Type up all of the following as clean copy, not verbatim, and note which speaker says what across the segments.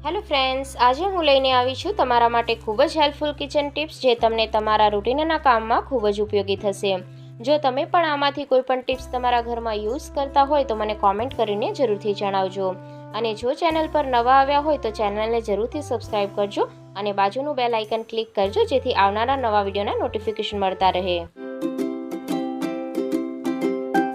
Speaker 1: Hello friends, આજે હું લઈને આવી છું તમારા માટે ખૂબ જ હેલ્પફુલ કિચન ટિપ્સ જે તમને તમારા રૂટીનના કામમાં ખૂબ જ ઉપયોગી થશે. જો તમે પણ આમાંથી કોઈ પણ ટિપ્સ તમારા ઘરમાં યુઝ કરતા હોય તો મને કોમેન્ટ કરીને જરૂરથી જણાવજો. અને જો ચેનલ પર નવા આવ્યા હોય તો ચેનલને જરૂરથી સબસ્ક્રાઇબ કરજો અને બાજુનું બેલ આઇકન ક્લિક કરજો જેથી આવનારા નવા વિડીયોના નોટિફિકેશન મળતા રહે.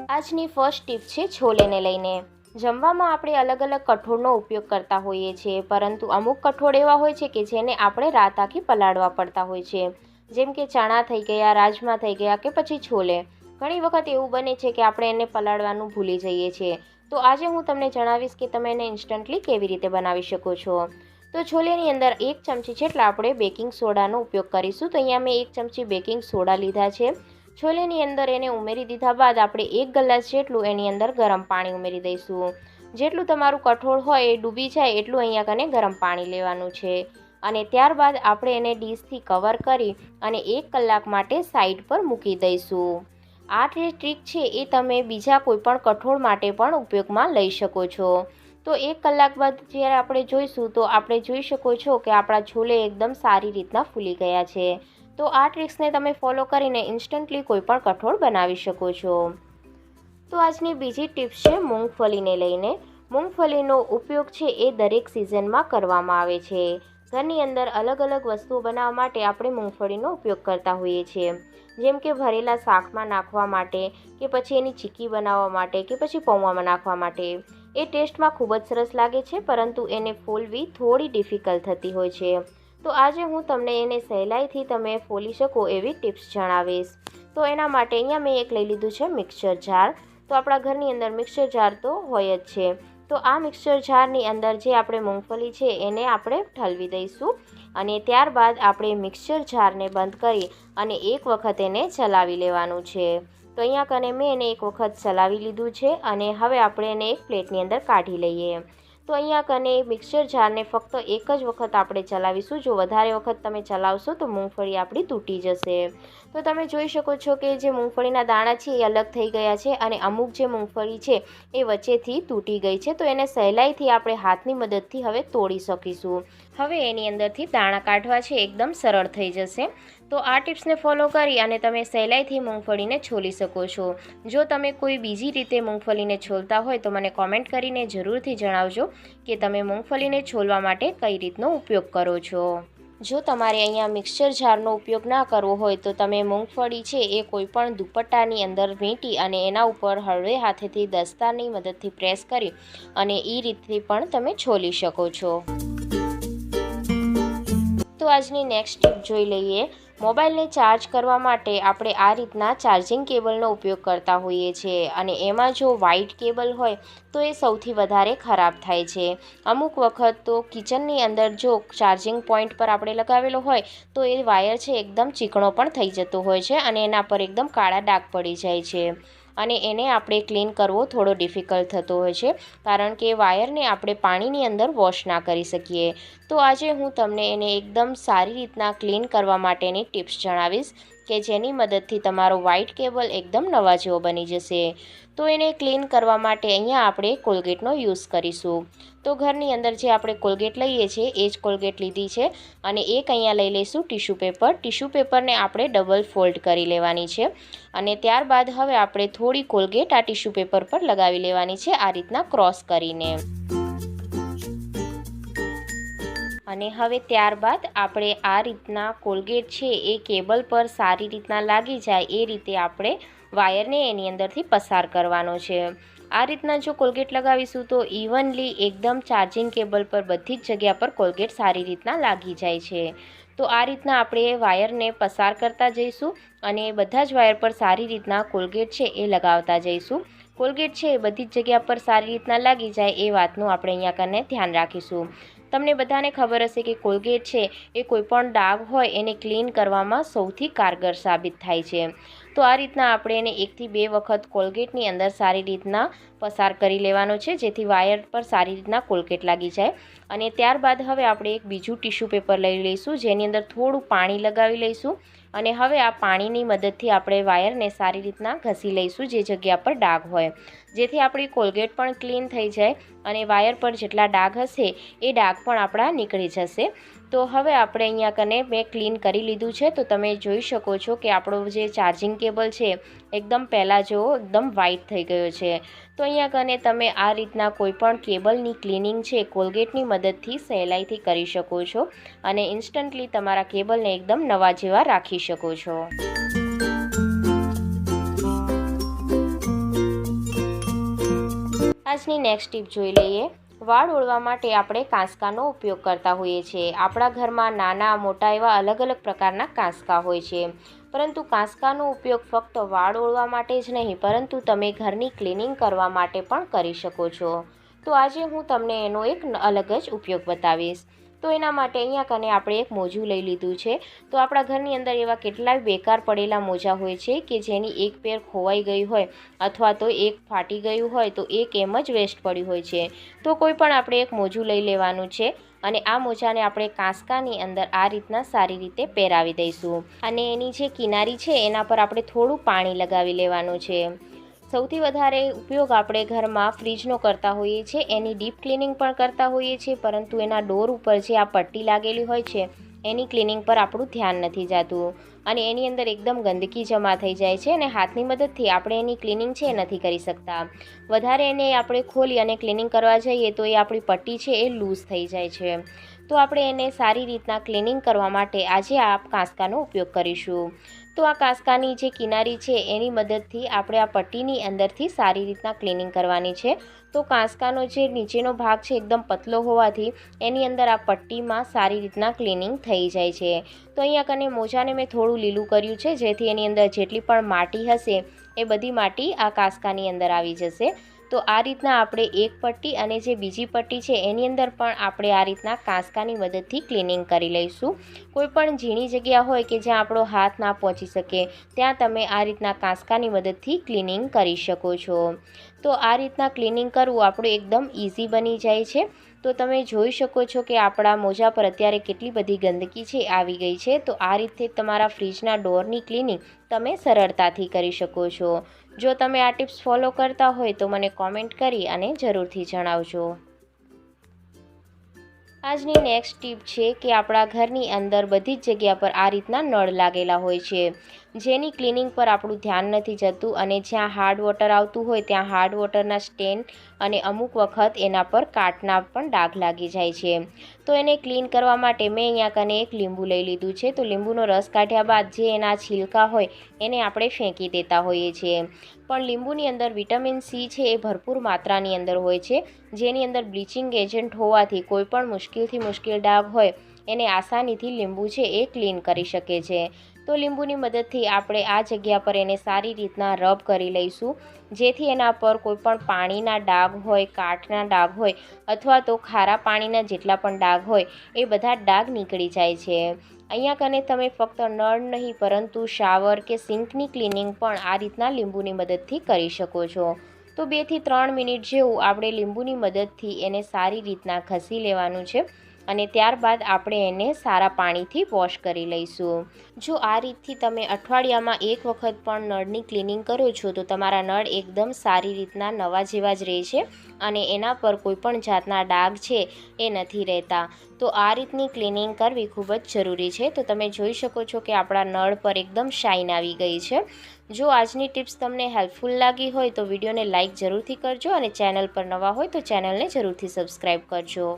Speaker 1: આજની ફર્સ્ટ ટિપ છે છોલેને લઈને. જમવામાં આપણે અલગ અલગ કઠોળનો ઉપયોગ કરતા હોઈએ છીએ, પરંતુ અમુક કઠોળ એવા હોય છે કે જેને આપણે રાત આખી પલાળવા પડતા હોય છે, જેમ કે ચણા થઈ ગયા, રાજમા થઈ ગયા કે પછી છોલે. ઘણી વખત એવું બને છે કે આપણે એને પલાળવાનું ભૂલી જઈએ છીએ. તો આજે હું તમને જણાવીશ કે તમે એને ઇન્સ્ટન્ટલી કેવી રીતે બનાવી શકો છો. તો છોલેની અંદર 1 ચમચી જેટલા આપણે બેકિંગ સોડાનો ઉપયોગ કરીશું. તો અહીંયા મેં 1 ચમચી બેકિંગ સોડા લીધા છે. છોલેની અંદર એને ઉમેરી દીધા બાદ આપણે 1 ગ્લાસ જેટલું એની અંદર ગરમ પાણી ઉમેરી દઈશું. જેટલું તમારું કઠોળ હોય એ ડૂબી જાય એટલું અહીંયા કને ગરમ પાણી લેવાનું છે. અને ત્યારબાદ આપણે એને ડીશથી કવર કરી અને 1 કલાક માટે સાઈડ પર મૂકી દઈશું. આ ટ્રીક છે એ તમે બીજા કોઈ પણ કઠોળ માટે પણ ઉપયોગમાં લઈ શકો છો. તો 1 કલાક બાદ જ્યારે આપણે જોઈશું તો આપણે જોઈ શકો છો કે આપણા છોલે એકદમ સારી રીતના ફૂલી ગયા છે. તો આ ટ્રિક્સને તમે ફોલો કરીને ઇન્સ્ટન્ટલી કોઈ પણ કઠોળ બનાવી શકો છો. તો આજની બીજી ટિપ્સ છે મૂંગફલીને લઈને. મૂંગફલીનો ઉપયોગ છે એ દરેક સિઝનમાં કરવામાં આવે છે. ઘરની અંદર અલગ અલગ વસ્તુઓ બનાવવા માટે આપણે મૂંગફળીનો ઉપયોગ કરતા હોઈએ છીએ, જેમ કે ભરેલા શાકમાં નાખવા માટે કે પછી એની ચીક્કી બનાવવા માટે કે પછી પૌવામાં નાખવા માટે. એ ટેસ્ટમાં ખૂબ જ સરસ લાગે છે, પરંતુ એને ફોલવી થોડી ડિફિકલ્ટ થતી હોય છે. તો આજે હું તમને એને સહેલાઈથી તમે ફોલી શકો એવી ટિપ્સ જણાવીશ. તો એના માટે અહીંયા મેં એક લઈ લીધું છે મિક્સર જાર. તો આપણા ઘરની અંદર મિક્સર જાર તો હોય જ છે. તો આ મિક્સર જારની અંદર જે આપણે મૂંગફલી છે એને આપણે ઠલવી દઈશું અને ત્યારબાદ આપણે મિક્સર જારને બંધ કરી અને એક વખત એને ચલાવી લેવાનું છે. તો અહીંયા કને મેં એને એક વખત ચલાવી લીધું છે અને હવે આપણે એને એક પ્લેટની અંદર કાઢી લઈએ. તો અહીંયા કને મિક્સર જારને ફક્ત એક જ વખત આપણે ચલાવીશું. જો વધારે વખત તમે ચલાવશો તો મૂંગફળી આપણી તૂટી જશે. તો તમે જોઈ શકો છો કે જે મૂંગફળીના દાણા છે એ અલગ થઈ ગયા છે અને અમુક જે મૂંગફળી છે એ વચ્ચેથી તૂટી ગઈ છે. તો એને સહેલાઈથી આપણે હાથની મદદથી હવે તોડી શકીશું. હવે એની અંદરથી દાણા કાઢવા છે એકદમ સરળ થઈ જશે. તો આ ટિપ્સને ફોલો કરી અને તમે સહેલાઈથી મૂંગફળીને છોલી શકો છો. જો તમે કોઈ બીજી રીતે મૂંગફળીને છોલતા હોય તો મને કોમેન્ટ કરીને જરૂરથી જણાવજો કે તમે મૂંગફળીને છોલવા માટે કઈ રીતનો ઉપયોગ કરો છો. જો તમારે અહીંયા મિક્સર જારનો ઉપયોગ ના કરવો હોય તો તમે મૂંગફળી છે એ કોઈપણ દુપટ્ટાની અંદર વીંટી અને એના ઉપર હળવે હાથેથી દસ્તાની મદદથી પ્રેસ કરી અને એ રીતથી પણ તમે છોલી શકો છો. તો આજની નેક્સ્ટ ટિપ જોઈ લઈએ. મોબાઈલને ચાર્જ કરવા માટે આપણે આ રીતના ચાર્જિંગ કેબલનો ઉપયોગ કરતા હોઈએ છીએ અને એમાં જો વ્હાઇટ કેબલ હોય તો એ સૌથી વધારે ખરાબ થાય છે. અમુક વખત તો કિચનની અંદર જો ચાર્જિંગ પોઈન્ટ પર આપણે લગાવેલો હોય તો એ વાયર છે એકદમ ચીકણો પણ થઈ જતો હોય છે અને એના પર એકદમ કાળા ડાઘ પડી જાય છે અને એને આપણે ક્લીન કરવો થોડો ડિફિકલ્ટ થતો હોય છે, કારણ કે વાયરને આપણે પાણીની અંદર વોશ ના કરી શકીએ. તો આજે હું તમને એને એકદમ સારી રીતના ક્લીન કરવા માટેની ટિપ્સ જણાવીશ કે જેની મદદથી તમારો વ્હાઇટ કેબલ એકદમ નવા જેવો બની જશે. તો એને ક્લીન કરવા માટે અહીંયા આપણે કોલગેટનો યુઝ કરીશું. તો ઘરની અંદર જે આપણે કોલગેટ લઈએ છીએ એ જ કોલગેટ લીધી છે અને એક અહીંયા લઈ લઈશું ટીશ્યુ પેપર. ટીશ્યુ પેપરને આપણે ડબલ ફોલ્ડ કરી લેવાની છે અને ત્યારબાદ હવે આપણે થોડી કોલગેટ આ ટીશ્યુ પેપર પર લગાવી લેવાની છે આ રીતના ક્રોસ કરીને. અને હવે ત્યારબાદ આપણે આ રીતના કોલગેટ છે એ કેબલ પર સારી રીતના લાગી જાય એ રીતે આપણે વાયરને એની અંદરથી પસાર કરવાનો છે. આ રીતના જો કોલગેટ લગાવીશું તો ઇવનલી એકદમ ચાર્જિંગ કેબલ પર બધી જ જગ્યા પર કોલગેટ સારી રીતના લાગી જાય છે. તો આ રીતના આપણે વાયરને પસાર કરતા જઈશું અને બધા જ વાયર પર સારી રીતના કોલગેટ છે એ લગાવતા જઈશું. કોલગેટ છે એ બધી જ જગ્યા પર સારી રીતના લાગી જાય એ વાતનું આપણે અહીંયા કને ધ્યાન રાખીશું. તમને બધાને ખબર હશે કે કોલગેટ છે એ કોઈપણ ડાઘ હોય એને ક્લીન કરવામાં સૌથી કારગર સાબિત થાય છે. તો આ રીતના આપણે એને 1 થી 2 વખત કોલગેટની અંદર સારી રીતના પસાર કરી લેવાનો છે જેથી વાયર પર સારી રીતના કોલગેટ લાગી જાય. અને ત્યારબાદ હવે આપણે એક બીજું ટીશ્યુ પેપર લઈ લઈશું જેની અંદર થોડું પાણી લગાવી લઈશું અને હવે આ પાણીની મદદથી આપણે વાયરને સારી રીતના ઘસી લઈશું જે જગ્યા પર ડાઘ હોય. જેથી આપણી કોલગેટ પણ ક્લીન થઈ જાય અને વાયર પર જેટલા ડાઘ હશે એ ડાઘ પણ આપણા નીકળી જશે। તો હવે આપણે અહીંયા કને મેં ક્લીન કરી લીધું છે। તો તમે જોઈ શકો છો કે આપણો જે ચાર્જિંગ કેબલ છે એકદમ પહેલાં જેવો એકદમ વ્હાઇટ થઈ ગયો છે। તો અહીંયા કને તમે આ રીતના કોઈ પણ કેબલની ક્લિનિંગ છે કોલગેટની મદદથી સહેલાઈથી કરી શકો છો અને ઇન્સ્ટન્ટલી તમારા કેબલને એકદમ નવા જેવા રાખી શકો છો। આજની નેક્સ્ટ ટીપ જોઈ લઈએ। વાળ ઓળવા માટે આપણે કાંસકાનો ઉપયોગ કરતા હોઈએ છીએ। આપણા ઘરમાં નાના મોટા એવા અલગ અલગ પ્રકારના કાંસકા હોય છે, પરંતુ કાંસકાનો ઉપયોગ ફક્ત વાળ ઓળવા માટે જ નહીં પરંતુ તમે ઘરની ક્લિનિંગ કરવા માટે પણ કરી શકો છો। તો આજે હું તમને એનો એક અલગ જ ઉપયોગ બતાવીશ। તો એના માટે અહીંયા કને આપણે એક મોજું લઈ લીધું છે। તો આપણા ઘરની અંદર એવા કેટલાય બેકાર પડેલા મોજા હોય છે કે જેની એક પેર ખોવાઈ ગઈ હોય અથવા તો એક ફાટી ગયું હોય તો એક એમ જ વેસ્ટ પડ્યું હોય છે। તો કોઈ પણ આપણે એક મોજું લઈ લેવાનું છે અને આ મોજાને આપણે કાંસકાની અંદર આ રીતના સારી રીતે પહેરાવી દઈશું અને એની જે કિનારી છે એના પર આપણે થોડું પાણી લગાવી લેવાનું છે। સૌથી વધારે ઉપયોગ આપણે ઘરમાં ફ્રીજનો કરતા હોઈએ છીએ, એની ડીપ ક્લિનિંગ પણ કરતા હોઈએ છીએ, પરંતુ એના ડોર ઉપર જે આ પટ્ટી લાગેલી હોય છે એની ક્લિનિંગ પર આપણું ધ્યાન નથી જતું અને એની અંદર એકદમ ગંદકી જમા થઈ જાય છે અને હાથની મદદથી આપણે એની ક્લિનિંગ છે એ નથી કરી શકતા। વધારે એને આપણે ખોલી અને ક્લિનિંગ કરવા જઈએ તો એ આપણી પટ્ટી છે એ લૂઝ થઈ જાય છે। તો આપણે એને સારી રીતના ક્લિનિંગ કરવા માટે આજે આ કાંસકાનો ઉપયોગ કરીશું। તો આ કાંસકાની જે કિનારી છે એની મદદથી આપણે આ પટ્ટીની અંદરથી સારી રીતના ક્લિનિંગ કરવાની છે। તો કાંસકાનો જે નીચેનો ભાગ છે એકદમ પતલો હોવાથી એની અંદર આ પટ્ટીમાં સારી રીતના ક્લિનિંગ થઈ જાય છે। તો અહીંયા કને મોજાને મેં થોડું લીલું કર્યું છે જેથી એની અંદર જેટલી પણ માટી હશે એ બધી માટી આ કાંસકાની અંદર આવી જશે। તો આ રીતના આપણે એક પટ્ટી અને જે બીજી પટ્ટી છે એની અંદર પણ આપણે આ રીતના કાંસકાની મદદથી ક્લિનિંગ કરી લઈશું। કોઈ પણ ઝીણી જગ્યા હોય કે જ્યાં આપણો હાથ ના પહોંચી શકે ત્યાં તમે આ રીતના કાંસકાની મદદથી ક્લિનિંગ કરી શકો છો। તો આ રીતના ક્લિનિંગ કરવું આપણું એકદમ ઇઝી બની જાય છે। તો તમે જોઈ શકો છો કે આપણા મોજા પર અત્યારે કેટલી બધી ગંદકી છે આવી ગઈ છે। તો આ રીતે તમારા ફ્રીજના ડોરની ક્લિનિંગ તમે સરળતાથી કરી શકો છો। જો તમે આ ટિપ્સ ફોલો કરતા હોય તો મને કોમેન્ટ કરી અને જરૂરથી જણાવજો। આજની નેક્સ્ટ ટીપ છે કે આપણા ઘરની અંદર બધી જ જગ્યા પર આ રીતના નળ લાગેલા હોય છે જેની ક્લિનિંગ પર આપણું ધ્યાન નથી જતું અને જ્યાં હાર્ડ વોટર આવતું હોય ત્યાં હાર્ડ વોટરના સ્ટેન અને અમુક વખત એના પર કાટના પણ ડાઘ લાગી જાય છે। તો એને ક્લીન કરવા માટે મેં અહીંયા કને એક લીંબુ લઈ લીધું છે। તો લીંબુનો રસ કાઢ્યા બાદ જે એના છિલકા હોય એને આપણે ફેંકી દેતા હોઈએ છીએ, પણ લીંબુની અંદર વિટામિન સી છે એ ભરપૂર માત્રાની અંદર હોય છે જેની અંદર બ્લીચિંગ એજન્ટ હોવાથી કોઈ પણ મુશ્કેલથી મુશ્કેલ ડાઘ હોય એને આસાનીથી લીંબુ છે એ ક્લીન કરી શકે છે। તો લીંબુની મદદથી આપણે આ જગ્યા પર એને સારી રીતના રબ કરી લઈશું જેથી એના પર કોઈ પણ પાણીના ડાઘ હોય, કાટના ડાઘ હોય અથવા તો ખારા પાણીના જેટલા પણ ડાઘ હોય એ બધા ડાઘ નીકળી જાય છે। અહીંયા કને તમે ફક્ત નળ નહીં પરંતુ શાવર કે સિંકની ક્લિનિંગ પણ આ રીતના લીંબુની મદદથી કરી શકો છો। તો 2 થી 3 મિનિટ જેવું આપણે લીંબુની મદદથી એને સારી રીતના ઘસી લેવાનું છે અને ત્યારબાદ આપણે એને સારા પાણીથી વોશ કરી લઈશું। જો આ રીતથી તમે અઠવાડિયામાં એક વખત પણ નળની ક્લિનિંગ કરો છો તો તમારા નળ એકદમ સારી રીતના નવા જેવા જ રહે છે અને એના પર કોઈ પણ જાતના ડાઘ છે એ નથી રહેતા। તો આ રીતની ક્લિનિંગ કરવી ખૂબ જ જરૂરી છે। તો તમે જોઈ શકો છો કે આપણા નળ પર એકદમ શાઇન આવી ગઈ છે। જો આજની ટિપ્સ તમને હેલ્પફુલ લાગી હોય તો વિડીયોને લાઇક જરૂરથી કરજો અને ચેનલ પર નવા હોય તો ચેનલને જરૂરથી સબસ્ક્રાઈબ કરજો।